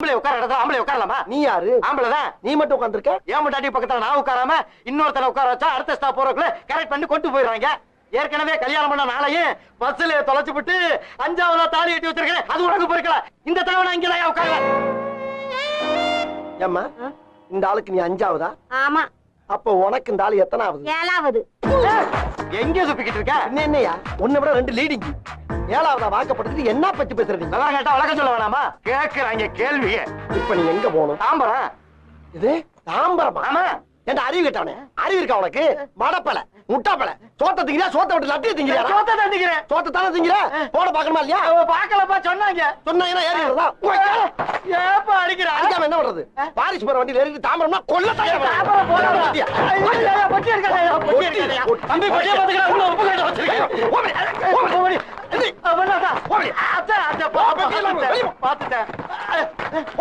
ஆம்பளை உட்காரலாமா? நீ யாரு? ஆம்பளைதான். நீ மட்டும் உட்கார்ந்திருக்க? ஏன் முட்டாட்டி பக்கத்துல நான் உட்காராம இன்னொருத்தனை உட்கார வச்சா அடுத்த ஸ்டாப் போறதுக்குள்ள கரெக்ட் பண்ணி கொண்டு போயிடுறாங்க. ஏற்கனவே கல்யாணம் பண்ண நாளையும் பஸ்ல தொலைச்சு விட்டு 5ஆவதா தாலி கட்டி வச்சிருக்கேன். அது உனக்கு பொறுக்கல. இந்த தடவை நான் இங்கதான் உட்கார. ஏம்மா இந்த ஆளுக்கு நீ 5ஆவதா? ஆமா. அப்ப உனக்கு இந்த ஆளு எத்தனாவது? 7வது. எங்க சுப்பிக்கிட்டு இருக்க? என்னையா உன்னை விட 2 லீடிங். 7ஆவதா வாக்கப்படுத்திட்டு என்ன பத்தி பேசுறீங்க? நல்லா கேட்டா வழக்கம் சொல்ல வேணாமா? கேக்குறாங்க கேள்விய. இப்ப நீ எங்க போகணும்? தாம்பரம். இது தாம்பரமா? ஆமா. என்ன அறிவு கேட்டவனே? அறிவு இருக்கா உனக்கு? மடப்பல முட்டாப்பல சோத்த திங்கிறியா? சோத்த விட்டு லட்டிய திங்கிறியா? சோத்த தான் திங்கிறேன். சோத்த தானே திங்கிற. போட பாக்கணுமா இல்லையா? பாக்கலப்பா சொன்னாங்க. சொன்னாங்கன்னா ஏறிடுறதா? ஏப்பா அடிக்கிற? அடிக்காம என்ன பண்றது? பாரிஸ் போற வண்டியில ஏறி தாம்பரம்னா கொல்ல தாம்பரம் போறா. பொட்டி இருக்காதயா. பொட்டி இருக்காதயா. தம்பி பொட்டியை பாத்துக்கடா. உள்ள உப்பு கட்ட வச்சிருக்கேன். ஓடி. அவனடா. ஓடி. அச்சா பாத்துட்டேன்.